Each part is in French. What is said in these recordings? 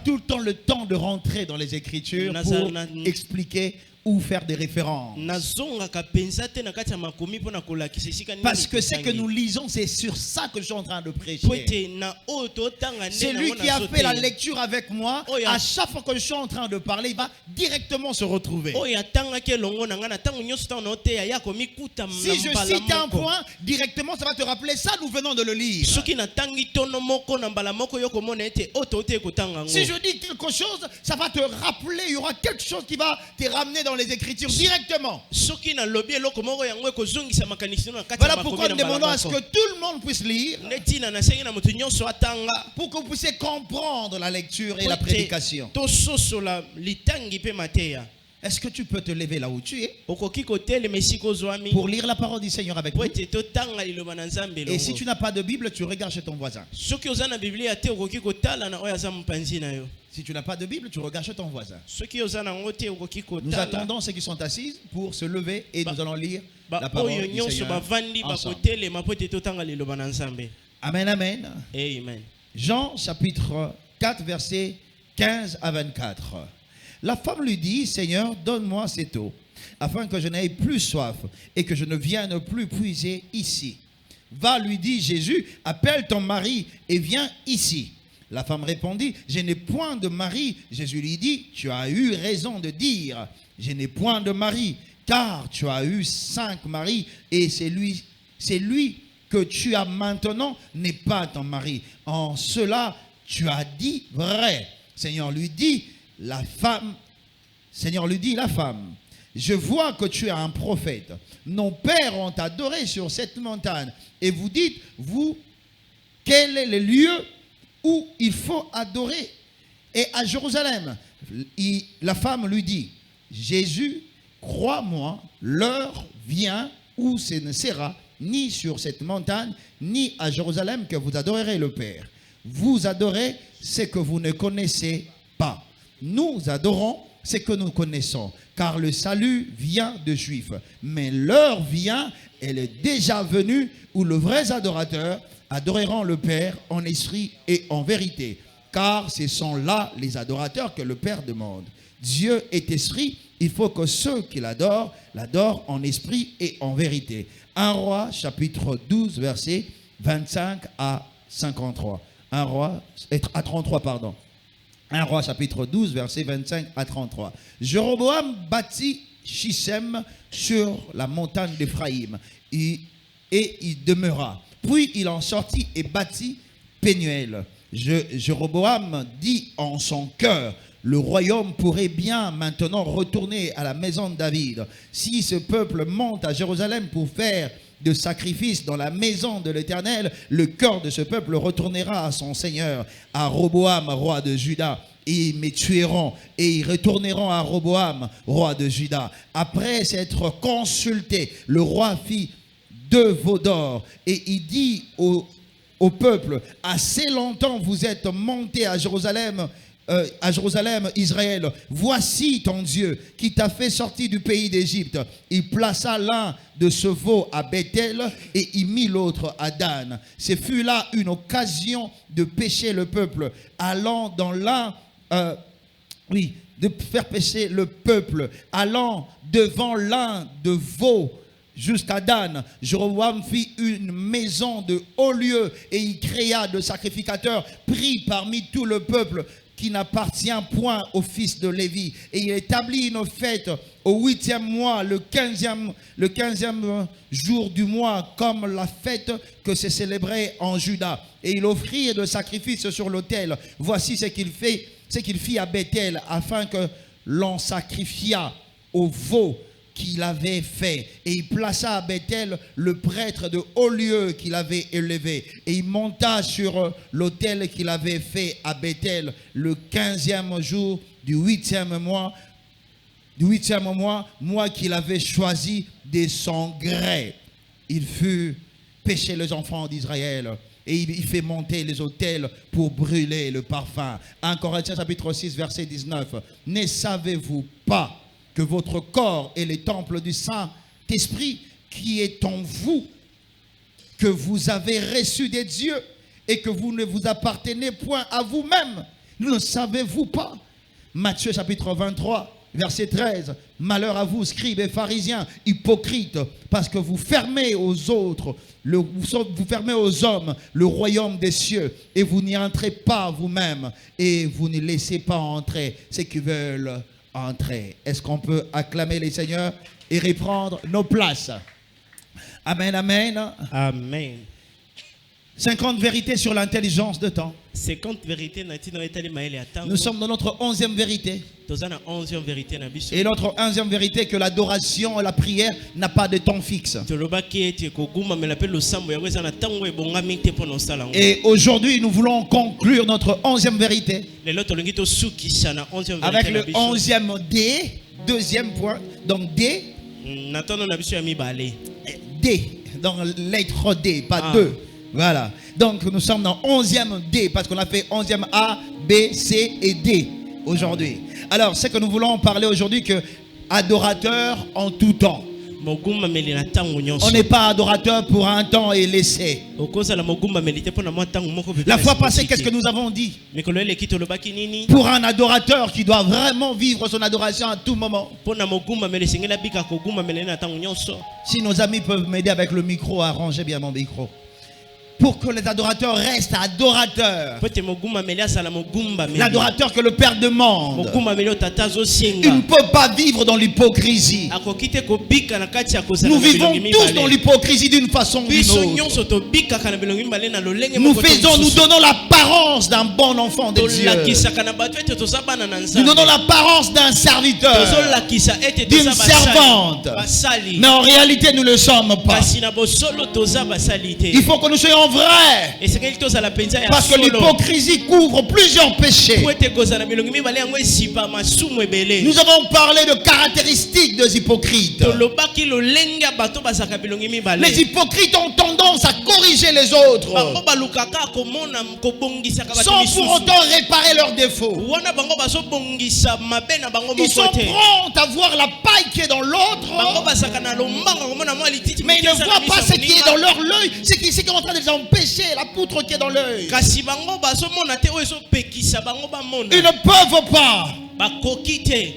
tout le temps le temps de rentrer dans les Écritures pour expliquer ou faire des références. Parce que ce que nous lisons, c'est sur ça que je suis en train de prêcher. Celui qui a fait la lecture avec moi, à chaque fois que je suis en train de parler, il va directement se retrouver. Si je cite un point, directement ça va te rappeler ça, nous venons de le lire. Si je dis quelque chose, ça va te rappeler, il y aura quelque chose qui va te ramener dans les Écritures directement. Voilà pourquoi nous demandons à ce que tout le monde puisse lire, pour que vous puissiez comprendre la lecture et la prédication. Est-ce que tu peux te lever là où tu es pour lire la parole du Seigneur avec nous? Et si tu n'as pas de Bible, tu regardes chez ton voisin. Si tu n'as pas de Bible, tu regardes chez ton voisin. Nous attendons ceux qui sont assis pour se lever et nous allons lire la parole du Seigneur ensemble. Amen, amen. Amen. Jean chapitre 4 versets 15 à 24. La femme lui dit, Seigneur, donne-moi cette eau, afin que je n'aie plus soif et que je ne vienne plus puiser ici. Va, lui dit Jésus, appelle ton mari et viens ici. La femme répondit, je n'ai point de mari. Jésus lui dit, tu as eu raison de dire, je n'ai point de mari, car tu as eu 5 maris et c'est lui que tu as maintenant n'est pas ton mari. En cela, tu as dit vrai. Seigneur lui dit, la femme, je vois que tu es un prophète. Nos pères ont adoré sur cette montagne. Et vous dites, vous, quel est le lieu où il faut adorer? Et à Jérusalem, la femme lui dit, Jésus, crois-moi, l'heure vient où ce ne sera ni sur cette montagne, ni à Jérusalem que vous adorerez le Père. Vous adorez ce que vous ne connaissez pas. Nous adorons ce que nous connaissons, car le salut vient de Juifs. Mais l'heure vient, elle est déjà venue, où les vrais adorateurs adoreront le Père en esprit et en vérité. Car ce sont là les adorateurs que le Père demande. Dieu est esprit, il faut que ceux qui l'adorent en esprit et en vérité. 1 Roi, chapitre 12, versets 25 à 53. 1 Roi, à 33, pardon. 1 Roi chapitre 12, versets 25 à 33. Jéroboam bâtit Shichem sur la montagne d'Éphraïm et il demeura. Puis il en sortit et bâtit Pénuel. Jéroboam dit en son cœur, le royaume pourrait bien maintenant retourner à la maison de David. Si ce peuple monte à Jérusalem pour faire de sacrifices dans la maison de l'Éternel, le cœur de ce peuple retournera à son Seigneur, à Roboam, roi de Juda. Et ils me tueront et ils retourneront à Roboam, roi de Juda. Après s'être consulté, le roi fit 2 veaux d'or et il dit au peuple, assez longtemps vous êtes montés à Jérusalem, Israël, voici ton Dieu qui t'a fait sortir du pays d'Égypte. Il plaça l'un de ce veau à Bethel et il mit l'autre à Dan. Ce fut là une occasion de pécher le peuple, allant dans l'un, de faire pécher le peuple, allant devant l'un de veaux jusqu'à Dan. Jéroboam fit une maison de haut lieu et il créa de sacrificateurs pris parmi tout le peuple qui n'appartient point au fils de Lévi. Et il établit une fête au 8e mois, le 15e jour du mois, comme la fête que se célébrait en Juda. Et il offrit de sacrifices sur l'autel. Voici ce qu'il fit à Bethel, afin que l'on sacrifiât au veau qu'il avait fait. Et il plaça à Bethel le prêtre de haut lieu qu'il avait élevé. Et il monta sur l'autel qu'il avait fait à Bethel le 15e jour du 8e mois, mois qu'il avait choisi de son gré. Il fut pécher les enfants d'Israël. Et il fait monter les autels pour brûler le parfum. 1 Corinthiens chapitre 6 verset 19. Ne savez-vous pas que votre corps est le temple du Saint-Esprit qui est en vous, que vous avez reçu des dieux et que vous ne vous appartenez point à vous-même, Ne savez-vous pas? Matthieu chapitre 23, verset 13. Malheur à vous, scribes et pharisiens, hypocrites, parce que vous fermez aux autres, vous fermez aux hommes le royaume des cieux, et vous n'y entrez pas vous-même, et vous ne laissez pas entrer ceux qui veulent entrer. Est-ce qu'on peut acclamer les seigneurs et reprendre nos places? Amen, amen. Amen. 50 vérités sur l'intelligence de temps. 50 vérités. Nous sommes dans notre 11e vérité. Et notre 11e vérité, que l'adoration et la prière n'a pas de temps fixe. Et aujourd'hui, nous voulons conclure notre 11e vérité avec le 11e D, deuxième point. Donc D, D, dans lettre D, pas 2. Voilà. Donc nous sommes dans 11e D, parce qu'on a fait 11e A, B, C et D aujourd'hui. Alors, c'est que nous voulons parler aujourd'hui, que adorateur en tout temps. On n'est pas adorateur pour un temps et laissé. La fois passée, qu'est-ce que nous avons dit? Pour un adorateur qui doit vraiment vivre son adoration à tout moment. Si nos amis peuvent m'aider avec le micro, arrangez bien mon micro. Pour que les adorateurs restent adorateurs. L'adorateur que le Père demande. Il ne peut pas vivre dans l'hypocrisie. Nous vivons tous dans l'hypocrisie d'une façon ou d'une autre. Nous donnons l'apparence d'un bon enfant de Dieu. Nous donnons l'apparence d'un serviteur, d'une servante. Mais en réalité, nous ne le sommes pas. Il faut que nous soyons vrai, parce que l'hypocrisie couvre plusieurs péchés. Nous avons parlé de caractéristiques des hypocrites. Les hypocrites ont tendance à corriger les autres sans pour autant réparer leurs défauts. Ils sont prompts à voir la paille qui est dans l'autre, mais ils ne voient pas ce qui est dans leur œil, ce qui est en train de les empêcher, la poutre qui est dans l'œil. Ils ne peuvent pas.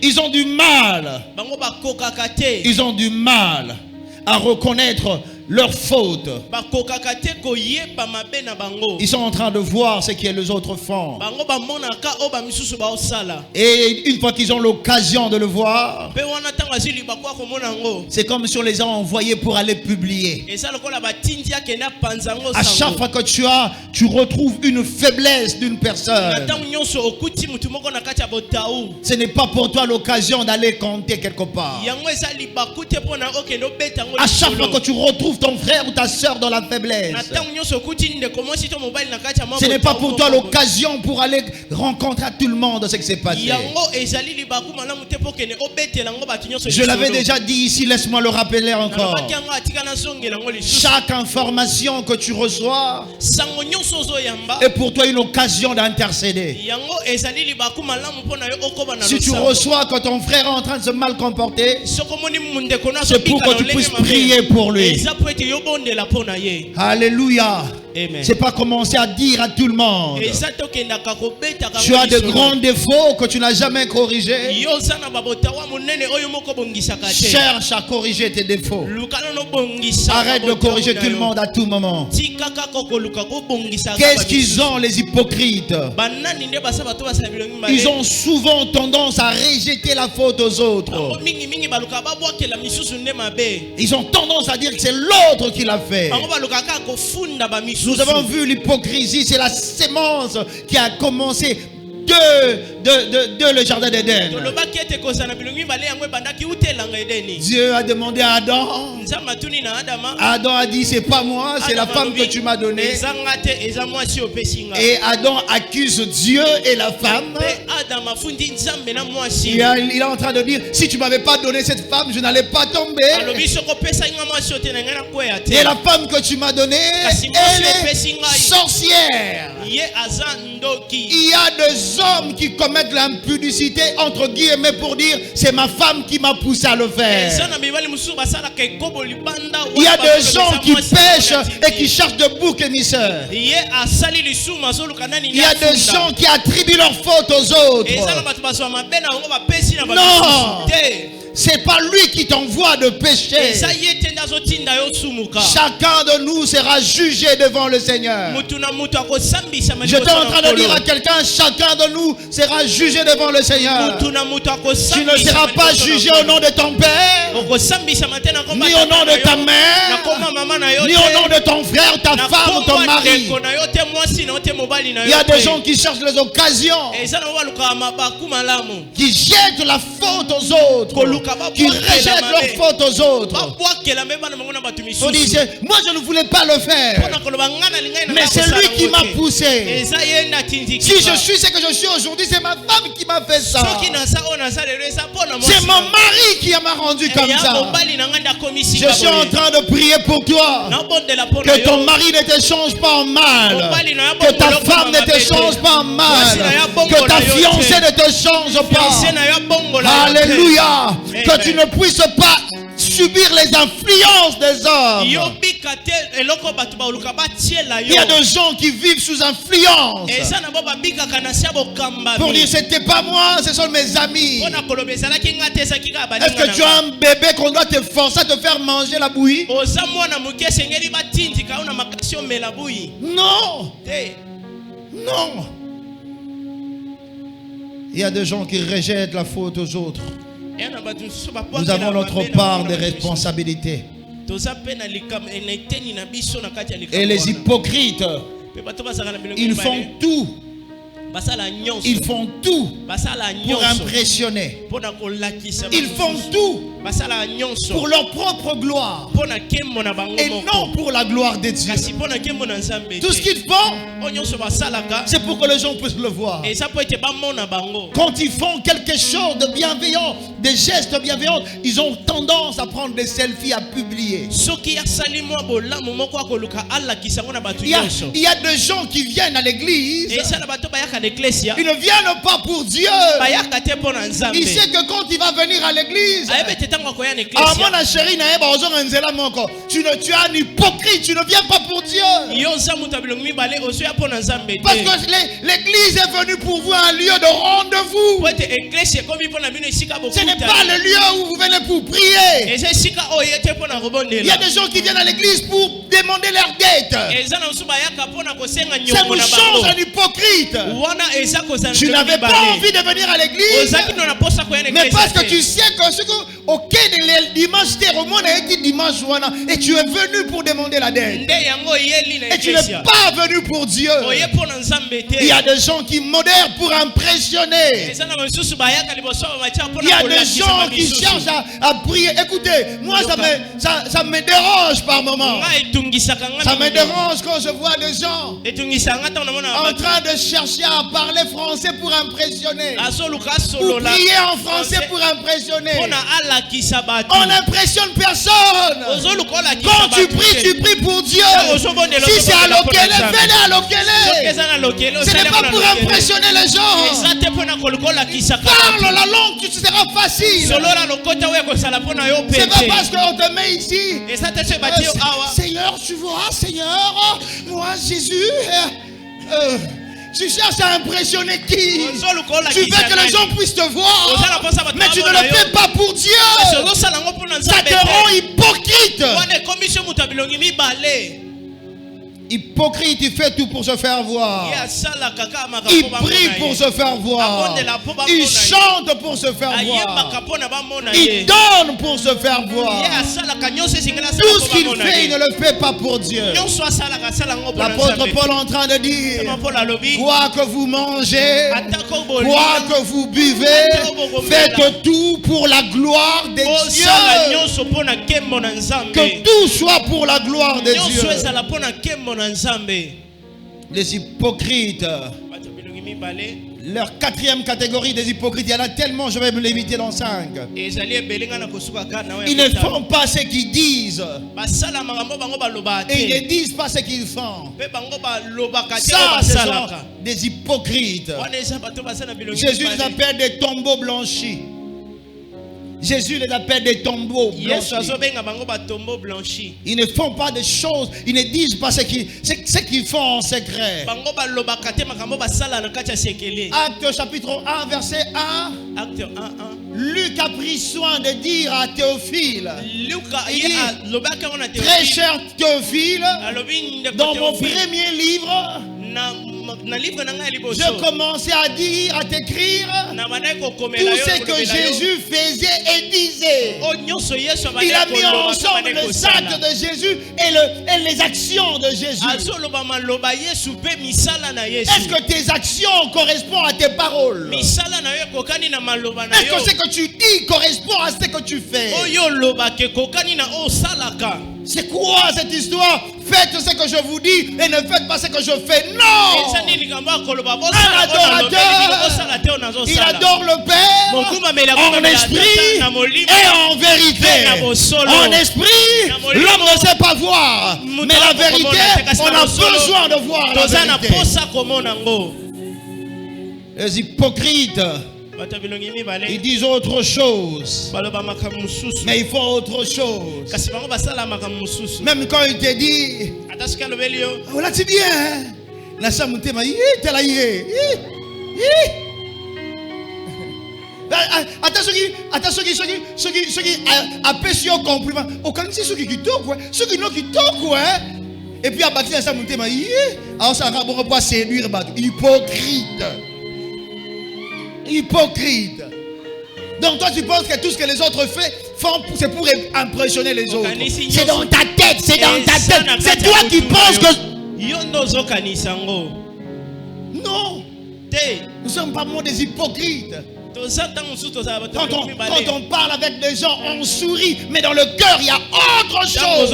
Ils ont du mal. Ils ont du mal à reconnaître leurs fautes. Ils sont en train de voir ce que les autres font. Et une fois qu'ils ont l'occasion de le voir, c'est comme si on les a envoyés pour aller publier. À chaque fois que tu retrouves une faiblesse d'une personne, ce n'est pas pour toi l'occasion d'aller compter quelque part. À chaque fois que tu retrouves ton frère ou ta soeur dans la faiblesse, ce n'est pas pour toi l'occasion pour aller rencontrer à tout le monde ce qui s'est passé. Je l'avais déjà dit ici, laisse-moi le rappeler encore. Chaque information que tu reçois est pour toi une occasion d'intercéder. Si tu reçois que ton frère est en train de se mal comporter, c'est pour que tu puisses prier pour lui. Alléluia. C'est pas commencer à dire à tout le monde tu as de grands défauts que tu n'as jamais corrigés. Cherche à corriger tes défauts. Arrête de corriger tout le monde à tout moment. Qu'est-ce qu'ils ont, les hypocrites? Ils ont souvent tendance à rejeter la faute aux autres. Ils ont tendance à dire que c'est l'autre qui l'a fait. Nous avons vu l'hypocrisie, c'est la sémence qui a commencé de le jardin d'Éden. Dieu a demandé à Adam. Adam a dit c'est pas moi, c'est la femme que tu m'as donnée. Et Adam accuse Dieu et la femme Il est en train de dire, si tu ne m'avais pas donné cette femme, je n'allais pas tomber. Et la femme que tu m'as donnée, elle est sorcière. Il y a des hommes qui commettent l'impudicité, entre guillemets, pour dire, c'est ma femme qui m'a poussé à le faire. Il y a des gens qui pêchent et qui cherchent de boucs émissaires. Il y a des gens qui attribuent leurs fautes aux autres. Non, c'est pas lui qui t'envoie de pécher. Chacun de nous sera jugé devant le Seigneur. J'étais en train de dire à quelqu'un, chacun de nous sera jugé devant le Seigneur. Tu ne seras pas jugé au nom de ton père, ni au nom de ta mère, ni au nom de ton frère, ta femme ou ton mari. Il y a des gens qui cherchent les occasions, qui jettent la faute aux autres, qui rejettent leur faute aux autres. On disait, moi je ne voulais pas le faire, mais c'est lui qui m'a poussé. Si je suis ce que je suis aujourd'hui, c'est ma femme qui m'a fait ça. C'est mon mari qui m'a rendu comme ça. Je suis en train de prier pour toi, que ton mari ne te change pas en mal, que ta femme ne te change pas en mal, que ta fiancée ne te change pas. Alléluia. Que tu ne puisses pas subir les influences des hommes. Il y a des gens qui vivent sous influence pour dire c'était pas moi, ce sont mes amis. Est-ce que tu as un bébé qu'on doit te forcer à te faire manger la bouillie? Non. Non. Il y a des gens qui rejettent la faute aux autres. Nous avons notre part de responsabilité. Et les hypocrites, ils font tout. Ils font tout pour impressionner. Ils font tout pour leur propre gloire et non pour la gloire de Dieu. Tout ce qu'ils font, c'est pour que les gens puissent le voir. Quand ils font quelque chose de bienveillant, des gestes bienveillants, ils ont tendance à prendre des selfies, à publier. Il y a des gens qui viennent à l'église. Ils ne viennent pas pour Dieu. Il sait que quand il va venir à l'église, tu es un hypocrite, tu ne viens pas pour Dieu. Parce que l'église est venue pour vous un lieu de rendez-vous. Ce n'est pas le lieu où vous venez pour prier. Il y a des gens qui viennent à l'église pour demander leurs dettes. Ça vous change un hypocrite. Tu n'avais pas envie de venir à l'église, mais parce que tu sais que ce que dimanche et tu es venu pour demander la dette. Et tu n'es pas venu pour Dieu. Il y a des gens qui modèrent pour impressionner. Il y a des gens qui cherchent à prier. Écoutez, moi ça me dérange par moments. Ça me dérange quand je vois des gens en train de chercher à parler français pour impressionner, ou prier en français pour impressionner. On n'impressionne personne. Quand tu pries pour Dieu. Si c'est à l'okélé, fais-le à l'okélé. Ce n'est pas pour impressionner les gens. Parle la langue, tu seras facile. C'est pas parce qu'on te met ici. Seigneur, tu vois, Seigneur, moi Jésus. Tu cherches à impressionner qui? Tu veux que les gens puissent te voir, mais tu ne le fais pas pour Dieu. Ça te rend hypocrite. Hypocrite, il fait tout pour se faire voir. Il prie pour se faire voir. Il chante pour se faire voir. Il donne pour se faire voir. Tout ce qu'il fait, il ne le fait pas pour Dieu. L'apôtre Paul est en train de dire, quoi que vous mangez, quoi que vous buvez, faites tout pour la gloire de Dieu. Que tout soit pour la gloire de Dieu. Les hypocrites, Leur quatrième catégorie des hypocrites, il y en a tellement, je vais me limiter dans 5. Ils ne font pas ce qu'ils disent. Et ils ne disent pas ce qu'ils font. Ça, ce sont des hypocrites. Jésus les appelle des tombeaux blanchis. Jésus les appelle des tombeaux blanchis. Ils ne font pas de choses, ils ne disent pas ce qu'ils font en secret. Acte chapitre 1, verset 1. Acte 1, 1. Luc a pris soin de dire à Théophile, très cher Théophile, dans mon premier livre, je commençais à dire, à t'écrire tout ce que Jésus faisait et disait. Il a mis ensemble les actes de Jésus et les actions de Jésus. Est-ce que tes actions correspondent à tes paroles? Est-ce que ce que tu dis correspond à ce que tu fais? C'est quoi cette histoire? Faites ce que je vous dis et ne faites pas ce que je fais. Non! Un adorateur, il adore le Père en esprit et en vérité. En esprit, l'homme ne sait pas voir, mais la vérité, on a besoin de voir la vérité. Les hypocrites, ils disent autre chose, mais ils font autre chose. Même quand il te dit, oh là tu bien, attention, ceux qui appellent au compliment, au candidat ceux qui toquent, ceux qui n'ont qui toquent, et puis à bâtir ça monter ma alors ça va pas séduire hypocrite. Donc toi tu penses que tout ce que les autres font c'est pour impressionner les autres. C'est dans ta tête, c'est toi qui penses que non, nous ne sommes pas moins des hypocrites. Quand on parle avec des gens, on sourit, mais dans le cœur, il y a autre chose.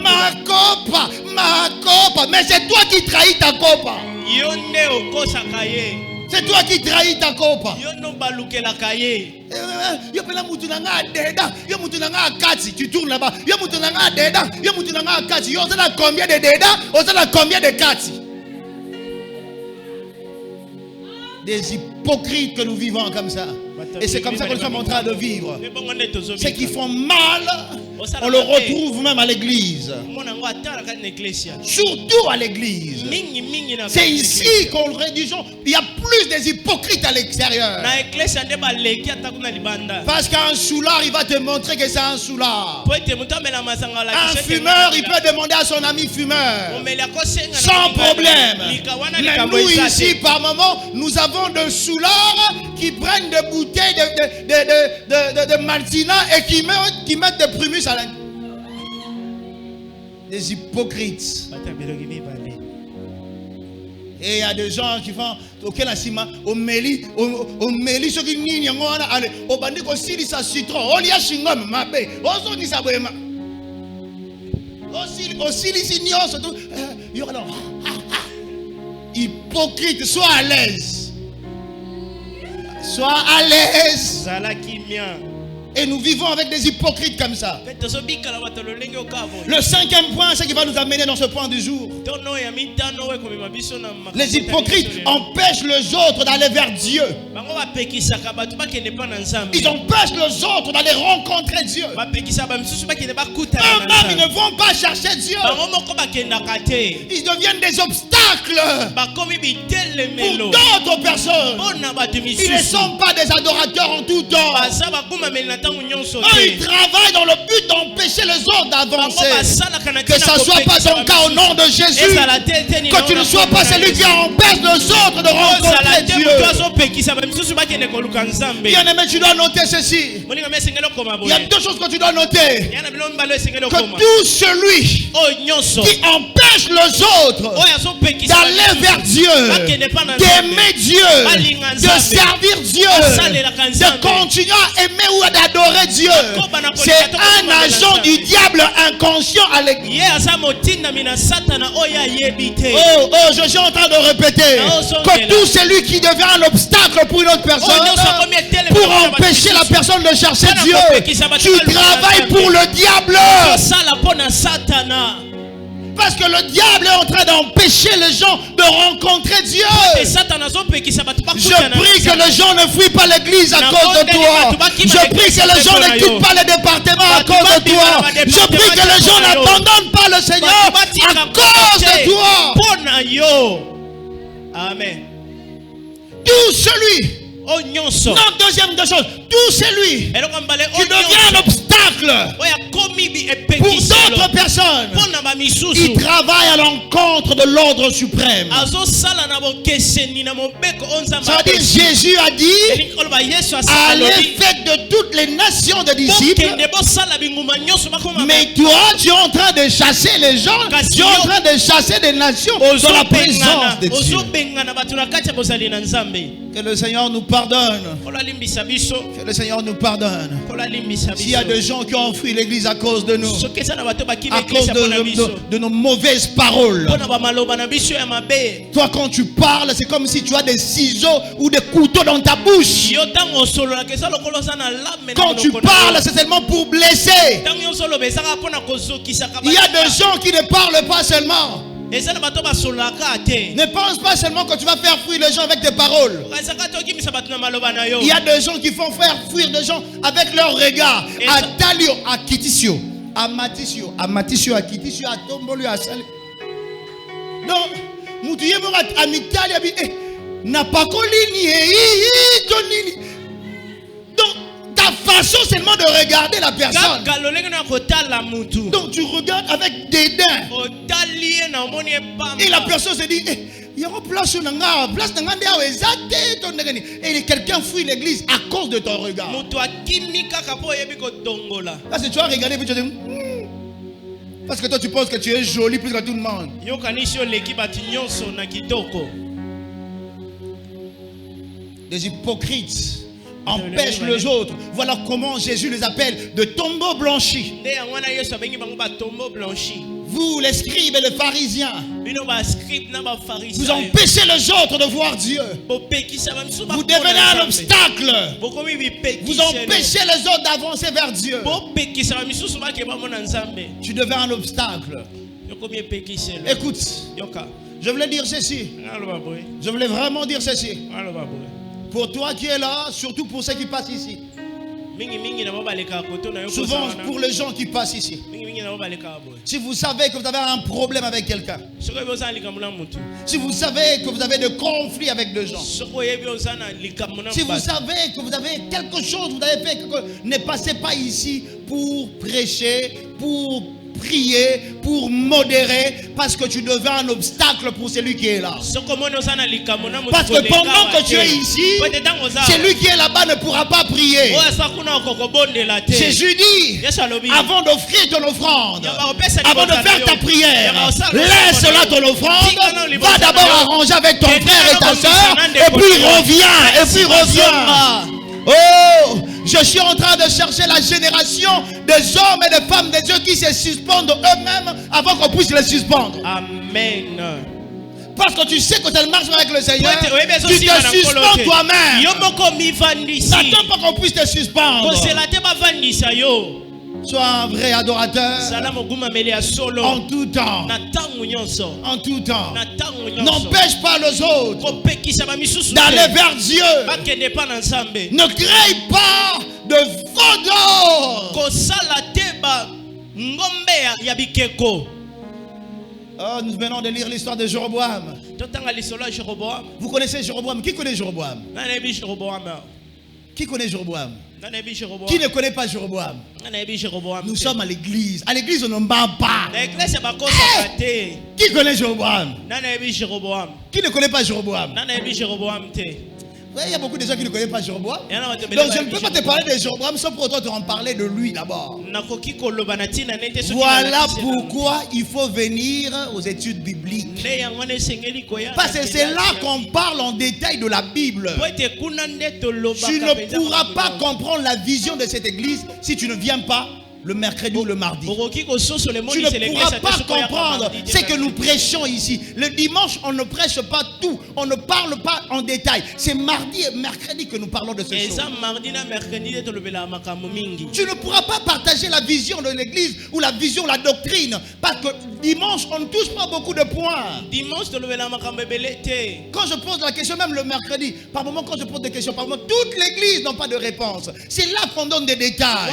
Ma copa, mais c'est toi qui trahis ta copa. C'est toi qui trahis ta copa. Tu tournes là-bas. Combien de dédas? Combien de kati? Des hypocrites que nous vivons comme ça. Et c'est comme ça que nous sommes en train de vivre. Ceux qui font mal, on le retrouve même à l'église. Surtout à l'église. C'est ici qu'on le rédige. Il y a plus des hypocrites à l'extérieur. Parce qu'un soulard, il va te montrer que c'est un soulard. Un fumeur, il peut demander à son ami fumeur. Sans problème. Mais nous ici, par moment, nous avons de soulards qui prennent des bouteilles de Martina et qui mettent des primus à l'intérieur. Des hypocrites. Et il y a des gens qui font auquel asima au meli ceux qui n'y ont allez au bandit aussi ça citron on y a chingom mabe on dit ça vraiment aussi les signaux surtout hypocrite, sois à l'aise. Sois à l'aise. Et nous vivons avec des hypocrites comme ça. Le cinquième point, c'est qui va nous amener dans ce point du jour. Les hypocrites empêchent les autres d'aller vers Dieu. Ils empêchent les autres d'aller rencontrer Dieu. Eux-mêmes, ils ne vont pas chercher Dieu. Ils deviennent des obstacles pour d'autres personnes. Ils ne sont pas des adorateurs en tout temps. Ils travaillent dans le but d'empêcher les autres d'avancer. Que ça ne soit pas ton cas au nom de Jésus. Que tu ne sois pas celui qui empêche les autres de rencontrer Dieu. Bien-aimé, tu dois noter ceci. Il y a deux choses que tu dois noter. Que tout celui qui empêche les autres d'aller vers Dieu, d'aimer Dieu, de servir Dieu, de continuer à aimer ou d'adorer Dieu. C'est un agent du diable inconscient à l'église. Je suis en train de répéter que tout celui qui devient un obstacle pour une autre personne, pour empêcher la personne de chercher Dieu, tu travailles pour le diable. Parce que le diable est en train d'empêcher les gens de rencontrer Dieu. Je prie que les gens ne fuient pas l'église à cause de toi. Je prie que les gens ne quittent pas le département à cause de toi. Je prie que les gens n'abandonnent pas le Seigneur à cause de toi. Amen. Tout celui. Non, deuxième des choses, tout celui qui devient un obstacle pour d'autres personnes, il travaille à l'encontre de l'ordre suprême. Ça veut dire Jésus a dit, allez faites de toutes les nations de disciples. Mais toi, tu es en train de chasser les gens, tu es en train de chasser des nations dans la présence de Dieu. Que le Seigneur nous pardonne. Que le Seigneur nous pardonne. S'il y a des gens qui ont fui l'église à cause de nous, à cause de nos mauvaises paroles. Toi, quand tu parles, c'est comme si tu as des ciseaux ou des couteaux dans ta bouche. Quand tu parles, c'est seulement pour blesser. Il y a des gens qui ne parlent pas seulement. Ne pense pas seulement que tu vas faire fuir les gens avec tes paroles. Il y a des gens qui font faire fuir des gens avec leur regard. À Talio, à Kitisio, à Matisio, à Kitisio, à Tombolo, à Sali. Donc, Moutouye Morat, à Mitali, n'a pas collini. Donc, ta façon seulement de regarder la personne. Donc tu regardes avec dédain. Et la personne se dit, il y aura place et quelqu'un fuit l'église à cause de ton regard. Parce que tu as regardé et tu as dit, parce que toi tu penses que tu es joli plus que tout le monde. Des hypocrites empêchent les autres. Voilà comment Jésus les appelle de tombeaux blanchis. Vous, les scribes et les pharisiens, vous empêchez les autres de voir Dieu. Vous devenez un obstacle. Vous empêchez les autres d'avancer vers Dieu. Tu deviens un obstacle. Écoute, je voulais dire ceci. Je voulais vraiment dire ceci. Pour toi qui es là, surtout pour ceux qui passent ici. Souvent pour les gens qui passent ici. Si vous savez que vous avez un problème avec quelqu'un, si vous savez que vous avez des conflits avec des gens, si vous savez que vous avez quelque chose, vous avez fait, ne passez pas ici pour prêcher, pour prier, pour modérer, parce que tu deviens un obstacle pour celui qui est là. Parce que pendant que tu es ici, celui qui est là-bas ne pourra pas prier. Jésus dit, avant d'offrir ton offrande, avant de faire ta prière, laisse-la ton offrande, va d'abord arranger avec ton frère et ta soeur, et puis reviens. Oh, je suis en train de chercher la génération des hommes et des femmes de Dieu qui se suspendent eux-mêmes avant qu'on puisse les suspendre. Amen. Parce que tu sais que tu marches avec le Seigneur, tu te suspends toi-même. N'attends pas qu'on puisse te suspendre. Sois un vrai adorateur en tout temps. En tout temps. N'empêche pas les autres d'aller vers Dieu. Ne crée pas de faux d'or. Oh, nous venons de lire l'histoire de Jéroboam. Vous connaissez Jéroboam? Qui connaît Jéroboam? Qui connaît Jéroboam? Qui ne connaît pas Jéroboam? Nous sommes à l'église. À l'église, on ne bat pas. Qui connaît Jéroboam? Qui ne connaît pas Jéroboam? Il y a beaucoup de gens qui ne connaissent pas Jéroboam. Il y en a qui ne Donc je ne peux pas te parler de Jéroboam sans pour autant te en parler de lui d'abord. Voilà pourquoi il faut venir aux études bibliques. Parce que c'est là qu'on parle en détail de la Bible. Tu ne pourras pas comprendre la vision de cette église si tu ne viens pas le mercredi ou le mardi. Tu ne pourras pas comprendre ce que nous prêchons ici. Le dimanche, on ne prêche pas tout. On ne parle pas en détail. C'est mardi et mercredi que nous parlons de ces choses. Tu ne pourras pas partager la vision de l'église ou la vision, la doctrine. Parce que dimanche, on ne touche pas beaucoup de points. Quand je pose la question, même le mercredi, par moment, quand je pose des questions, par moment, toute l'église n'a pas de réponse. C'est là qu'on donne des détails.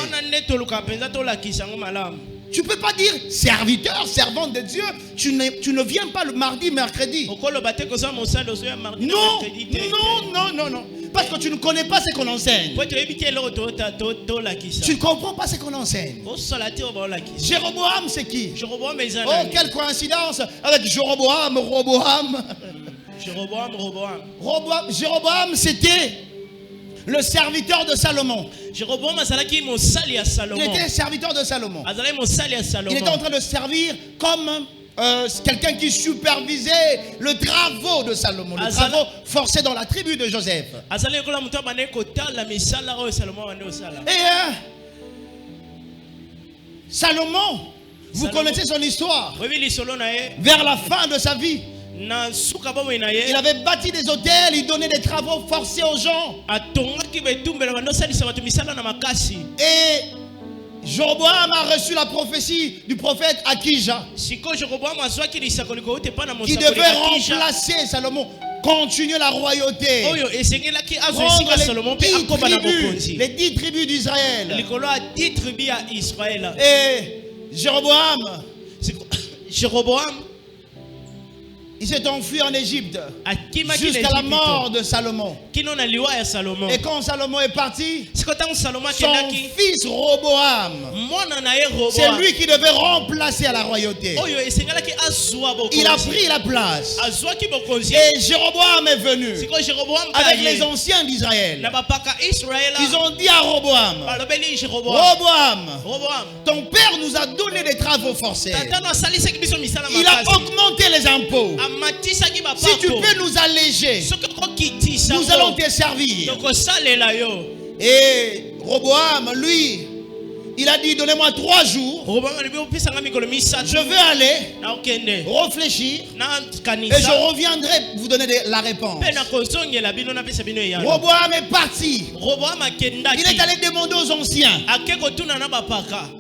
Tu ne peux pas dire serviteur, servante de Dieu. Tu ne viens pas le mardi, mercredi. Non, non. Parce que tu ne connais pas ce qu'on enseigne. Tu ne comprends pas ce qu'on enseigne. Jéroboam, c'est qui? Oh, quelle coïncidence avec Jéroboam. Jéroboam, c'était le serviteur de Salomon. Il était serviteur de Salomon. Il était en train de servir comme quelqu'un qui supervisait le travaux de Salomon, les travaux forcés dans la tribu de Joseph. Et Salomon, vous connaissez son histoire. Vers la fin de sa vie, il avait bâti des hôtels, il donnait des travaux forcés aux gens. Et Jéroboam a reçu la prophétie du prophète Akija qui devait remplacer Salomon, continuer la royauté, prendre les 10 tribus d'Israël. Et Jéroboam, il s'est enfui en Égypte jusqu'à la mort de Salomon. Et quand Salomon est parti, son fils Roboam, c'est lui qui devait remplacer à la royauté. Il a pris la place. Et Jéroboam est venu avec les anciens d'Israël. Ils ont dit à Roboam, ton père nous a donné des travaux forcés. Il a augmenté les impôts. Si tu peux nous alléger, nous allons te servir. Et Roboam, lui, il a dit, donnez-moi 3 jours. Je vais aller réfléchir et je reviendrai vous donner la réponse. Roboam est parti. Il est allé demander aux anciens.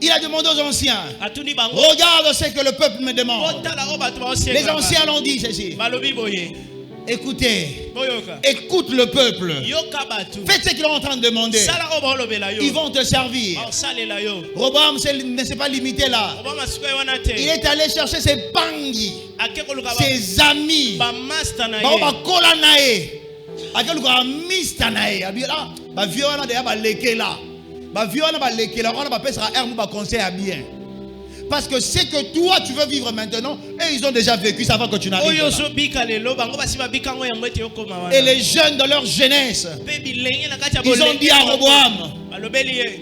Il a demandé aux anciens, regarde ce que le peuple me demande. Les anciens l'ont dit ceci. Écoutez, écoute le peuple. Faites ce qu'ils sont en train de demander. Ils vont te servir. Roboam ne s'est pas limité là. Il est allé chercher ses pangis, ses amis. Parce que c'est que toi tu veux vivre maintenant et ils ont déjà vécu ça avant que tu n'arrives là. Et les jeunes de leur jeunesse, ils ont dit à Roboam,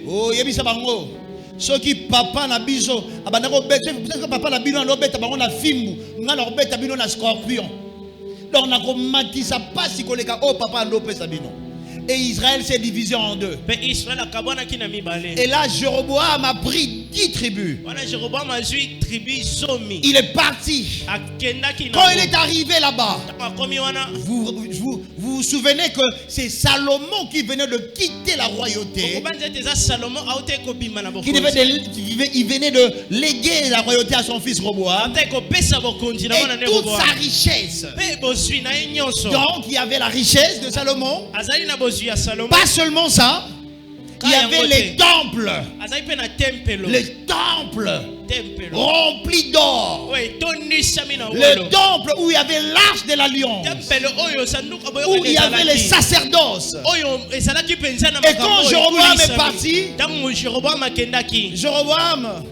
oh yebisa bango soki papa na biso abanda ko beta peut-être que papa na bino na beta bango na fimbu nga na beta bino na scorpion donc na ko matisa pasi koleka oh papa ndo pesa bino. Et Israël s'est divisé en deux. Et là, Jéroboam a pris 10 tribus. Il est parti. Quand il est arrivé là-bas, vous vous souvenez que c'est Salomon qui venait de quitter la royauté. Il venait de léguer la royauté à son fils Roboam. Et toute sa richesse. Donc, il y avait la richesse de Salomon. Pas seulement ça, il y avait les temples. Les temples remplis d'or. Le temple où il y avait l'arche de l'alliance. Où il y avait les sacerdoces. Et quand Jéroboam est parti, Jéroboam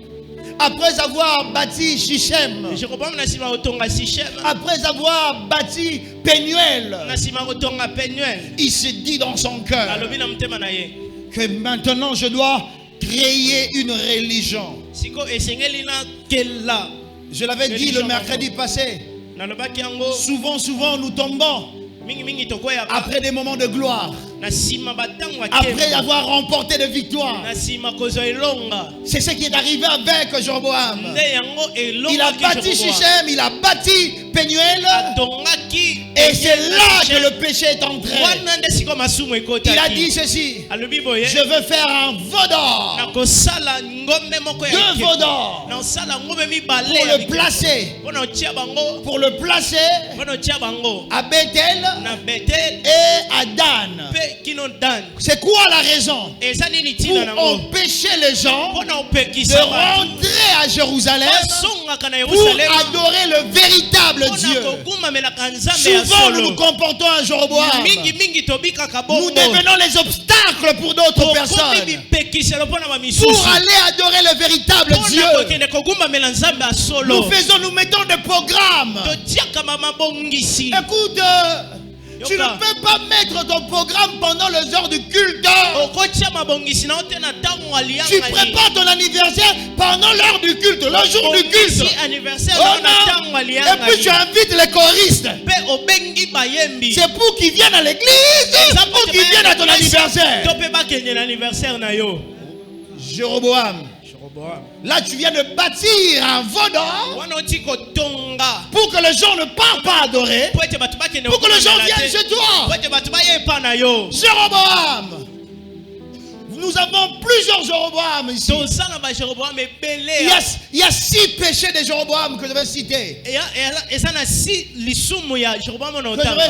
Après avoir bâti Shichem, Jéroboam na sima otonga Sichem. après avoir bâti Pénuel, Na sima otonga Penuel. il se dit dans son cœur Alobi na mutema na ye. que maintenant je dois créer une religion. Siko esengeli na kella. Je l'avais dit le mercredi passé. Na lobaki yango. Souvent nous tombons Mingi mingi tokoya. après des moments de gloire, Na sima batango après avoir remporté des victoires. Na sima kozo elonga. C'est ce qui est arrivé avec Jéroboam. Nde yango elonga. Il a bâti Shichem, il a bâti Pénuel, Atongaki. et c'est là que le péché est entré. Wana nde siko masumu ekota. Il a dit ceci: Alobi boye. je veux faire un veau d'or, Na kosala ngombe moko ya. 2 veaux d'or, Na osala ngombe mibale. pour le placer, Pona otia bango. Pona otia bango. à Bethel Na Bethel. et à Dan. Pe kino Dan. C'est quoi la raison? Eza nini tina Pour nango? empêcher les gens Pona de opekisa batu. rentrer à Jérusalem Basongaka na pour Yerusalem. adorer le véritable Dieu. Pona kogumamelaka Nzambe ya Souvent nous solo. nous comportons à Jéroboam. Mingi mingi tobikaka bongo. Nous devenons les obstacles pour d'autres Tokomi personnes bipekiselo pona bamisusu. pour aller adorer le véritable Dieu. Pona kokende kogumamela Nzambe ya solo. Nous mettons des programmes. Totiaka mabongisi. Écoute, tu ne peux pas mettre ton programme pendant les heures du culte. Okotia mabongisi na ote na tango alianga. Tu prépares ton anniversaire pendant l'heure du culte, le jour du culte. Si anniversaire Oh na tango non. alianga. Et puis tu invites les choristes. Pe obengi bayembi. C'est pour qu'ils viennent à l'église, pour qu'ils viennent à ton anniversaire. Tope bakende l'anniversaire na yo. Jéroboam, là tu viens de bâtir un veau d'or Wana oti kotonga. pour que les gens ne partent pas adorer, Po ete batu bakende pour que les gens okomela te. viennent chez toi. Po ete batu bayepa na yo. Jéroboam, nous avons plusieurs Jéroboam ici. Tozala ba Jéroboam ebele. Il y a 6 péchés de Jéroboam que je vais citer. Eza na si lisumu ya Jéroboam na Que otanga.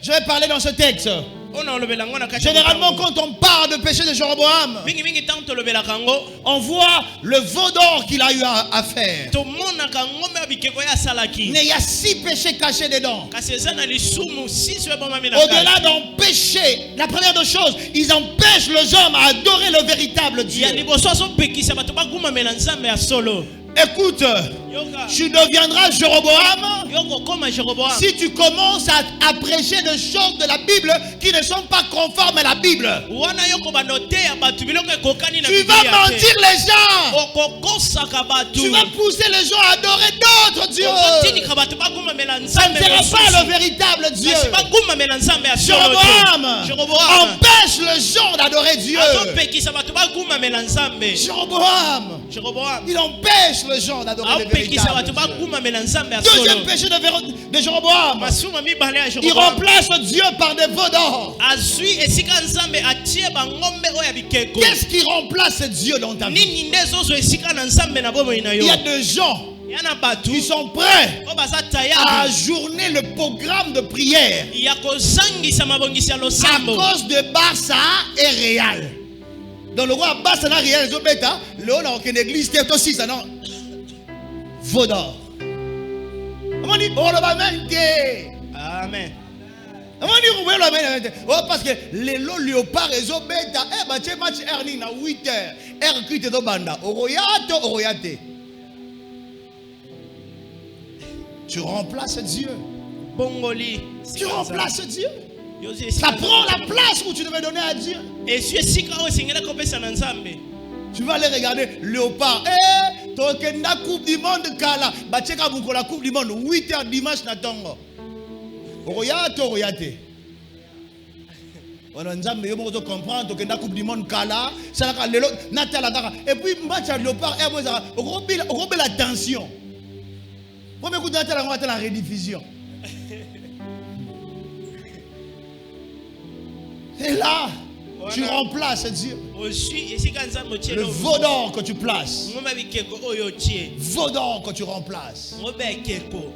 je vais parler dans ce texte. Ona olobela ngo na kati. Généralement, quand on parle de péché de Jéroboam, mingi mingi tango tolobela kango. on voit le veau d'or qu'il a eu à faire. Tomonaka ngombe ya bikeko ya salaki. Mais il y a 6 péchés cachés dedans. Kasi eza na lisumu sisi we bomami na. Au-delà d'empêcher, la première des choses, ils empêchent les hommes à adorer le véritable Dieu. Ya liboso azopekisa bato bagumamela Nzambe ya solo. Écoute, Yoka. tu deviendras Jéroboam Yoko koma Jéroboam. si tu commences à prêcher des choses de la Bible qui ne sont pas conformes à la Bible. Wana yoko banote ya batu biloko ekokani na Tu vas Biblia te. mentir les gens. Okokosaka batu. Tu vas pousser les gens à adorer d'autres dieux. Okotinika batu bagumamela Ça ne Nzambe sera mosusu. pas le véritable Dieu. Kasi bagumamela Nzambe ya solo te. Jéroboam Jéroboam. empêche les gens d'adorer Dieu. Azopekisa bato bagumamela Nzambe. Jéroboam, Jéroboam. il empêche les gens d'adorer le Aopekisa véritable bato Dieu. bagumamela Nzambe ya solo. Deuxième péché de Jéroboam, Masuma mibale ya il Jéroboam. remplace Dieu par des veaux d'or. Azwi esika Nzambe atie bangombe oyo ya bikeko. Qu'est-ce qui remplace Dieu dans ta vie? Nini nde ezozwa esika na Nzambe na bomoi na yo. Il y a des gens Ya na batu qui sont prêts oyo baza à tayari ajourner le programme de prière ya kozangisa mabongisi ya à losambo. cause de Barça et Real. Dans le roi Barça et Real, ils ont bêta, le on a aucune église, c'est aussi ça, non? Veau d'or. On dit, oh le même Amen. on dit, oui, le même oh, parce que les lots léopards, ils ont bêta, eh, bah, tu match Ernie à 8 heures, R qui te banda, Oroyate. Tu remplaces Dieu. Bongoli. Tu remplaces Dieu. Yozi Ça esika prend la place où tu devais donner à Dieu. esu esika oyo esengeli kopesa na Nzambe. Tu vas aller regarder Léopard. Eh, tokenda Coupe du Monde kala. Bacheka buko la Coupe du Monde 8h dimanche na tongo. Oroyate. On a Nzambe yo moko comprendre tokenda Coupe du Monde kala, ça la lelo natala dara. Et puis match à Léopard et moi ça robe la tension. Premier coup natala on va la rediffusion. Et là, tu remplaces Dieu. Osui esika Nzambe otie Le veau d'or que tu places. ngombe ya bikeko oyo otie. Veau d'or que tu remplaces. Ngombe ya ekeko.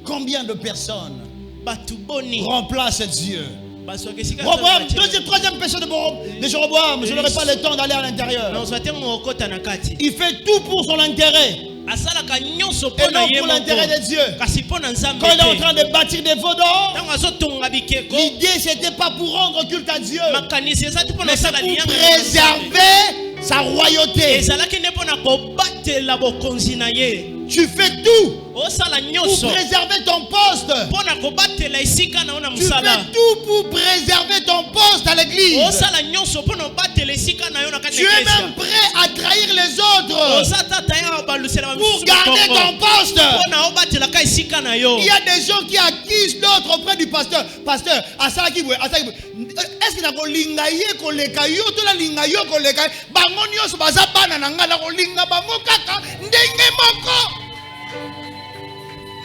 Combien de personnes Batu boni. remplacent Dieu? Baswaka esika Roboam, Nzambe atie. troisième péché de Jéroboam. Je n'aurai pas le temps d'aller à Na l'intérieur. ozwa te ngokota na kati. Il fait tout pour son intérêt Asalaka nyonso et mpo na non ye pour l'intérêt de moko. Dieu. Kasi mpo na Nzambe Quand il est en te. train de bâtir des veaux d'or, Ntango azotonga bikeko. l'idée c'était pas pour rendre culte à Dieu, Makanisi eza te mpo na mais c'est osala pour lianga na Nzambe. préserver sa royauté. ezalaki nde mpo na kobatela bokonzi na ye. Tu fais tout osala pour nyonso préserver ton poste. mpo na kobatela esika na yo na Tu fais mosala. tout pour préserver ton poste à l'église. osala nyonso mpo na kobatela esika na yo na kati Tu na es eglise. même prêt à trahir les autres oza tata ya kobalusela pour garder ton poste. mpo na obatelaka esika na yo. Il y a des gens qui accusent d'autres auprès du pasteur. Pasteur, asalaki boye, asalaki boye. Est-ce que na kolinga ye koleka yo to la linga yo koleka bango nyonso baza bana na nga na kolinga bango kaka ndenge moko.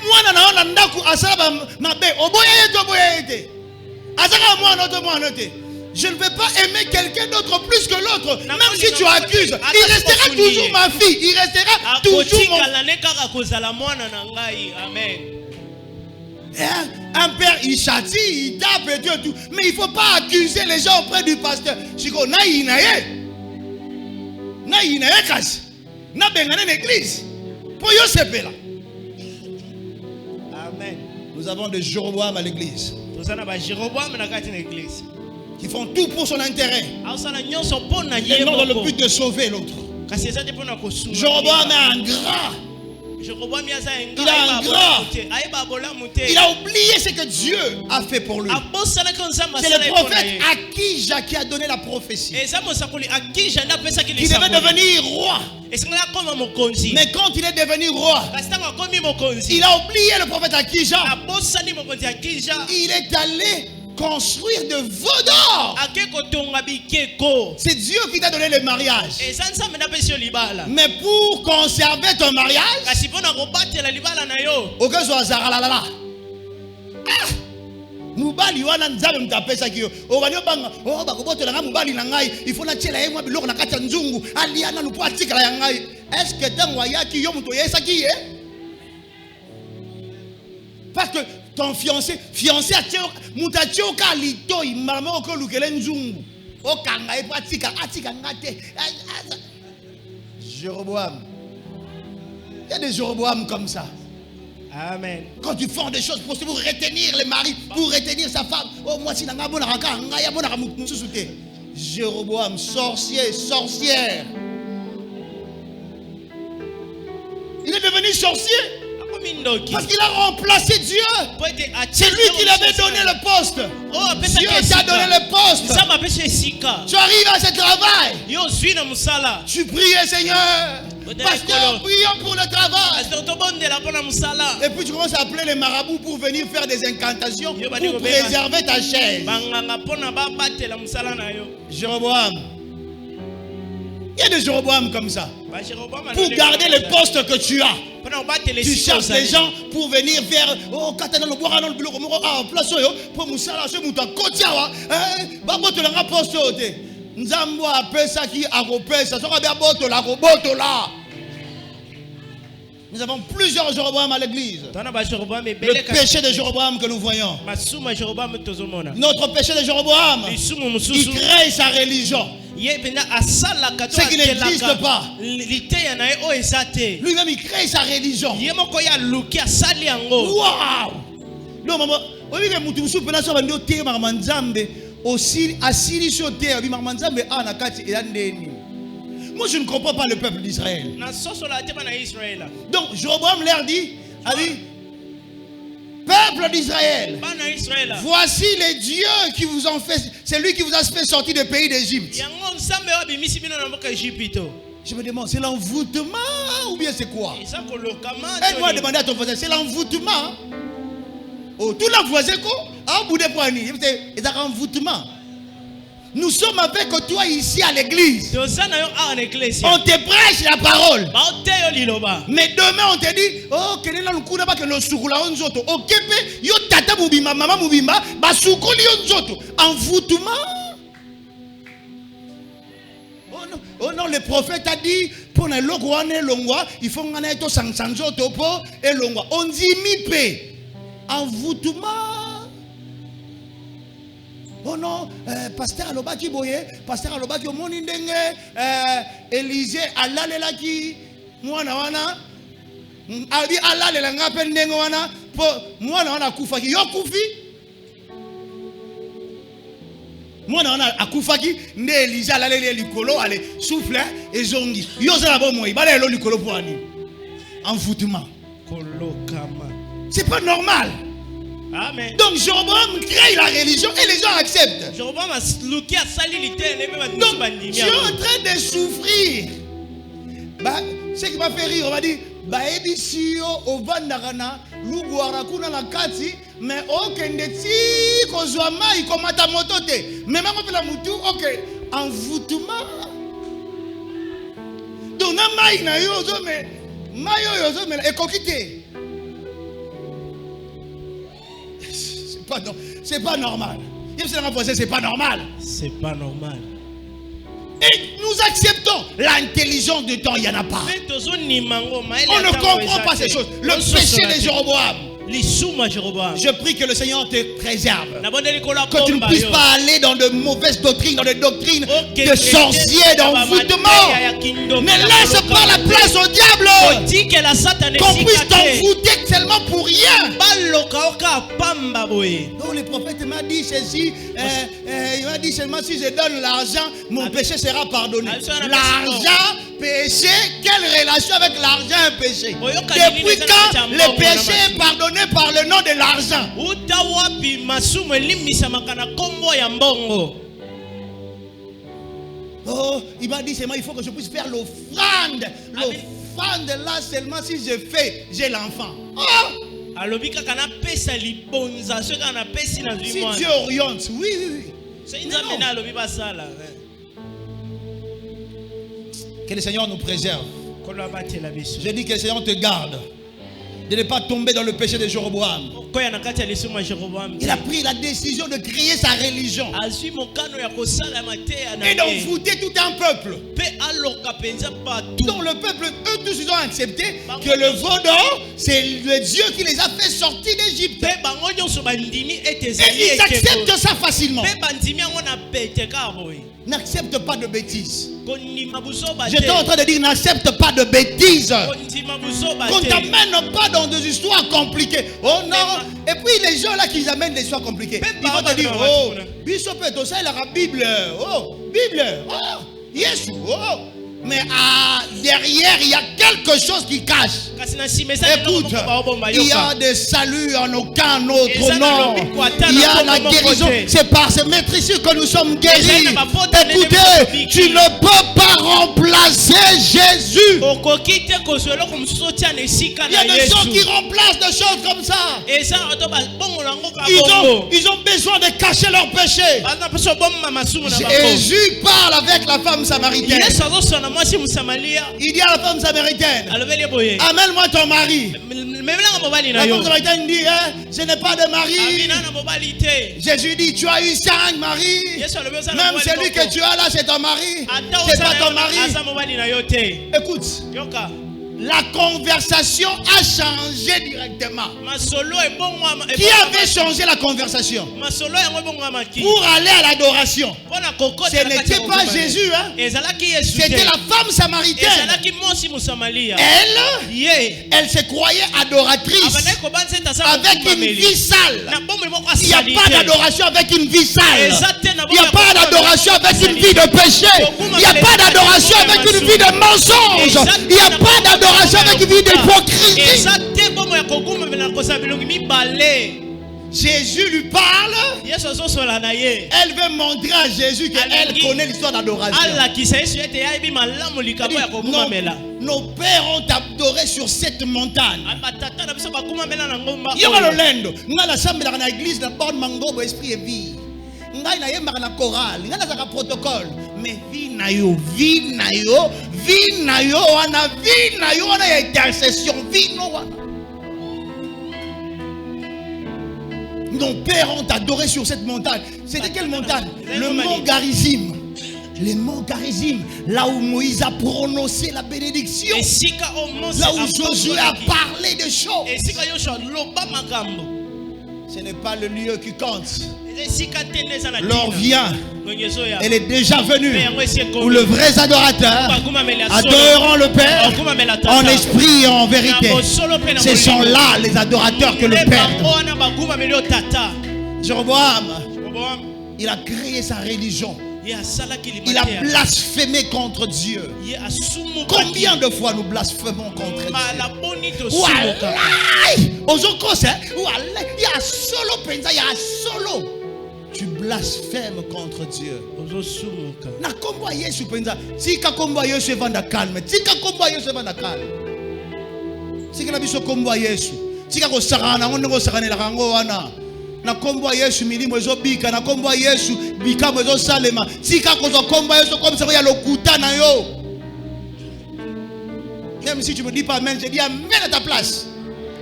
Mwana na ona ndaku asala mabe oboya yeto boya yete. Asaka mwana to mwana te. Je ne vais pas aimer quelqu'un d'autre plus que l'autre. Même si tu accuses, il restera toujours ma fille. Il restera toujours mon... Amen. Un père, il châtie, il tape et tout. Mais il ne faut pas accuser les gens auprès du pasteur. Chiko, na inaye. Na inaye kasi. Na bengane l'église. Pour yo sepela. Amen. Nous avons des Jéroboam à l'église. Qui font tout pour son intérêt. Et non dans le but de sauver l'autre. Jéroboam est un gras. Il a un gras. Il a oublié ce que Dieu a fait pour lui. C'est le prophète Akija qui a donné la prophétie. Il devait devenir roi. Mais quand il est devenu roi, il a oublié le prophète Akija. Il est allé construire de veaux d'or. C'est Dieu qui t'a donné le mariage. Mais pour conserver ton mariage, aucun soit zaralalala. Mubali wana nzambe mtapesa kiyo. Obanyo banga, bakobotela nga mubali na ngai, il faut na tiela ye mwa biloko na kati ya nzungu, alia na lupo atikala ya ngai. Est-ce que tango ayaki yo muto yesa ki ye? Parce que ton fiancé mutachio ka litoi mama ko lukele nzungu. Okanga e pratika atika ngate. Jéroboam. Il y a des Jéroboam comme ça. Amen. Quand tu fais des choses pour retenir les maris, pour retenir sa femme. Oh, moi, si tu as Jéroboam, sorcier, sorcière. Il est devenu sorcier parce qu'il a remplacé Dieu. C'est lui qui lui avait donné le poste. Dieu t'a donné le poste. Tu arrives à ce travail. Tu pries, Seigneur. Pasteur, prions pour le travail. Et puis tu commences à appeler les marabouts pour venir faire des incantations pour préserver ta chaise. Jéroboam. Il y a des Jéroboam comme ça. Pour garder le poste que tu as. Tu cherches les gens pour venir faire. Oh, katana le boire dans le bureau. Ah, place pour Moussala, ce mouton. Kotiawa. Baboto la poste. Nzambo appelle ça qui a repéré. Ça sera bien boto la roboto là. Nous avons plusieurs Jéroboam à l'église. Le péché de Jéroboam que nous voyons. Notre péché de Jéroboam, il crée sa religion. Ce qui n'existe pas. Lui-même, il crée sa religion. Waouh! Non, maman, moi, je ne comprends pas le peuple d'Israël. Donc, Jéroboam leur dit, peuple d'Israël, voici les dieux qui vous ont fait, c'est lui qui vous a fait sortir du pays d'Égypte. Je me demande, c'est l'envoûtement ou bien c'est quoi? Aide-moi à demander à ton voisin, c'est l'envoûtement. Oh, tout le voisin, quoi? Ah, bout de poignées, c'est l'envoûtement. Nous sommes avec toi ici à l'église. On te prêche la parole. Mais demain on te dit, oh, quel est le coup là-bas que nous soukoula on zoto. Ok, yo tata mubima, maman mubima, ba soukoli on zoto. Envoûtement. Oh non, le prophète a dit, pour le logouane longwa, il faut qu'on ait to sansanzoto po et longwa. On dit mi-pe. Envoûtement. Oh non, pasteur Alobaki boye, pasteur Alobaki omoni ndenge Élisée alalelaki mwana wana abi alalela ngape ndenge wana po mwana wana kufaki yo kufi. Moi on a akufaki nde Elisa alaleli likolo ale souffle et zongi. Yo ça la bon moi, bala lo likolo pour ani. Envoûtement. C'est pas normal. Amen. Donc Jéroboam crée la religion et les gens acceptent. Jéroboam a looké à salilité et même Donc tu es en train de souffrir. Bah, ce qui m'a fait rire, on va dire, bah ebisio ovandakana lugwara kuna la kati mais okende ti kozwa mai komata moto te. Mais même pour la mutu, OK, envoûtement. Donc na mai na yo zo mais mai yo zo mais ekokite. C'est pas normal. C'est pas normal. C'est pas normal. Et nous acceptons l'intelligence du temps, il n'y en a pas. On ne comprend pas ces choses. Le péché de Jéroboam. Je prie que le Seigneur te préserve. Que tu ne puisses pas aller dans de mauvaises doctrines, dans des doctrines de sorciers, d'envoûtement. Ne laisse pas la place au diable. Qu'on puisse t'envoûter seulement pour rien. Donc le prophète m'a dit ceci. Il m'a dit seulement si je donne l'argent, mon péché sera pardonné. L'argent, péché, quelle relation avec l'argent et péché? Depuis quand le péché est pardonné par le nom de l'argent? Oh, il m'a dit seulement il faut que je puisse faire l'offrande. L'offrande là seulement si je fais, j'ai l'enfant. Oh! Si Dieu oriente, oui. Que le Seigneur nous préserve. Je dis que le Seigneur te garde de ne pas tomber dans le péché de Jéroboam. Il a pris la décision de créer sa religion et d'envoûter tout un peuple. Donc le peuple, eux tous, ils ont accepté que le vaudor, c'est le Dieu qui les a fait sortir d'Égypte. Et ils acceptent ça facilement. N'accepte pas de bêtises. J'étais en train de dire n'accepte pas de bêtises. Qu'on t'amène pas dans des histoires compliquées. Oh non. Et puis les gens là qui amènent des histoires compliquées, ils vont te dire oh, Bishop et tout ça, il a la Bible. Oh, Bible. Oh, Yesu. Oh. Mais derrière, il y a quelque chose qui cache. Écoute, il y a des saluts en aucun autre nom. Il y a la guérison. C'est par ce maîtrise que nous sommes guéris. Écoutez, tu ne peux pas remplacer Jésus. Il y a des gens qui remplacent des choses comme ça. Ils ont besoin de cacher leur péché. Jésus parle avec la femme samaritaine. Il dit à la femme samaritaine, amène-moi ton mari. La femme samaritaine dit, ce n'est pas de mari. Jésus dit, tu as eu 5 maris. Même celui que tu as là, c'est ton mari. C'est pas ton mari. Écoute, la conversation a changé directement. Qui avait changé la conversation pour aller à l'adoration? Ce n'était pas Jésus, hein? C'était la femme samaritaine. Elle se croyait adoratrice avec une vie sale. Il n'y a pas d'adoration avec une vie sale. Il n'y a pas d'adoration avec une vie de péché. Il n'y a pas d'adoration avec une vie de mensonge. Il n'y a pas d'adoration avec une vie d'hypocrisie. Jésus lui parle. Elle veut montrer à Jésus qu'elle connaît l'histoire d'adoration. Nos pères ont adoré sur cette montagne. Il y a le lendo. Nous avons l'assemblée dans l'église de Port Mango, esprit et vie. Nous avons la chorale, nous avons un protocole. Mais vie na yo, on a intercession, vie no wana. Nos pères ont adoré sur cette montagne. C'était quelle montagne? Le mont Garizim. Le mont Garizim, là où Moïse a prononcé la bénédiction. Là où Josué a parlé des choses. Ce n'est pas le lieu qui compte. L'heure vient, elle est déjà venue, où le vrai adorateur adoreront le Père en esprit et en vérité. Ce sont là les adorateurs que le Père. Jéroboam Il a créé sa religion. Il a blasphémé contre Dieu. Combien de fois nous blasphémons contre Dieu? Tu blasphèmes contre Dieu. Na kombo Yesu penza. Tika kombo Yesu evanda calme. Tika kombo Yesu evanda calme. Tika na biso kombo Yesu. Tika ko sarana ngondo ko sarana la kango wana. Na kombo Yesu milimo ezobika na kombo Yesu bikamo ezosalema. Tika ko zo kombo Yesu comme ça ya lokuta na yo. Même si tu me dis pas amen, je dis amen à ta place.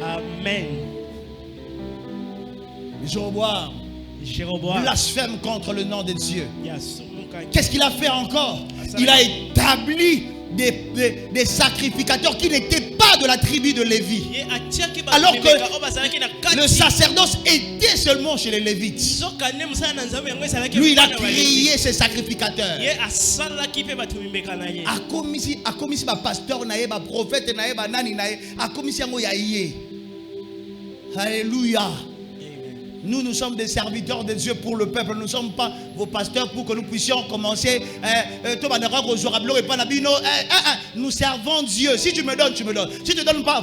Amen. Jéroboam blasphème contre le nom de Dieu. Qu'est-ce qu'il a fait encore? Il a établi des sacrificateurs qui n'étaient pas de la tribu de Lévi. Alors que le sacerdoce était seulement chez les Lévites. Lui, il a créé ces sacrificateurs. A commis ma pasteur, ma prophète, ma nani, a commis yango yaïe. Alléluia. Nous sommes des serviteurs de Dieu pour le peuple. Nous ne sommes pas vos pasteurs pour que nous puissions commencer. Nous servons Dieu. Si tu me donnes, tu me donnes. Si tu ne donnes pas,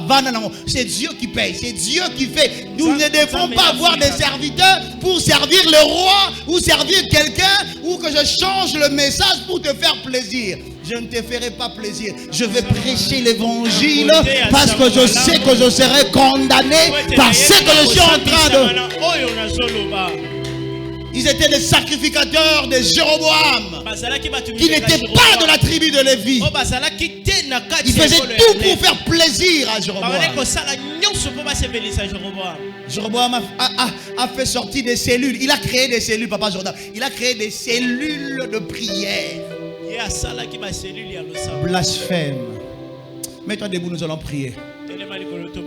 c'est Dieu qui paye. C'est Dieu qui fait. Nous ne devons pas avoir des serviteurs pour servir le roi ou servir quelqu'un ou que je change le message pour te faire plaisir. Je ne te ferai pas plaisir. Je vais prêcher l'évangile parce que je sais que je serai condamné parce que je suis en train de... Ils étaient des sacrificateurs de Jéroboam qui n'étaient pas de la tribu de Lévi. Ils faisaient tout pour faire plaisir à Jéroboam. Jéroboam a fait sortir des cellules. Il a créé des cellules, Papa Jordan. Il a créé des cellules de prière. Blasphème. Mets-toi debout, nous allons prier.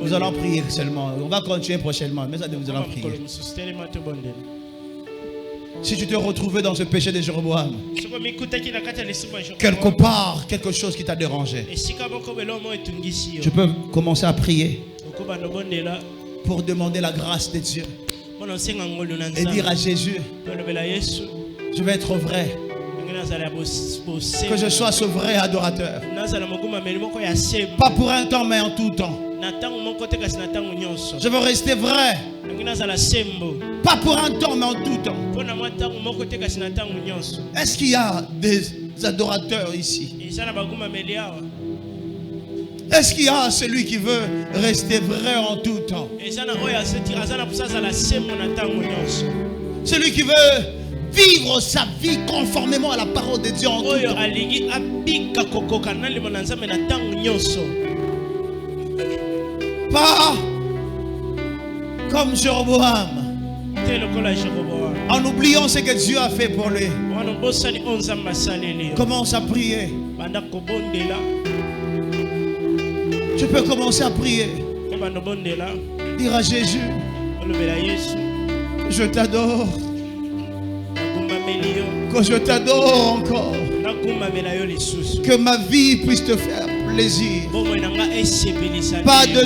Nous allons prier seulement. On va continuer prochainement. Mais ça, nous allons prier. Si tu te retrouvais dans ce péché de Jéroboam, quelque part, quelque chose qui t'a dérangé, tu peux commencer à prier pour demander la grâce de Dieu et dire à Jésus, je vais être vrai. Que je sois ce vrai adorateur. Pas pour un temps, mais en tout temps. Je veux rester vrai. Pas pour un temps, mais en tout temps. Est-ce qu'il y a des adorateurs ici? Est-ce qu'il y a celui qui veut rester vrai en tout temps? Celui qui veut vivre sa vie conformément à la parole de Dieu en tout temps. Pas comme Jéroboam, en oubliant ce que Dieu a fait pour lui. Commence à prier. Tu peux commencer à prier. Dire à Jésus, je t'adore. Que je t'adore encore. Que ma vie puisse te faire plaisir. Pas de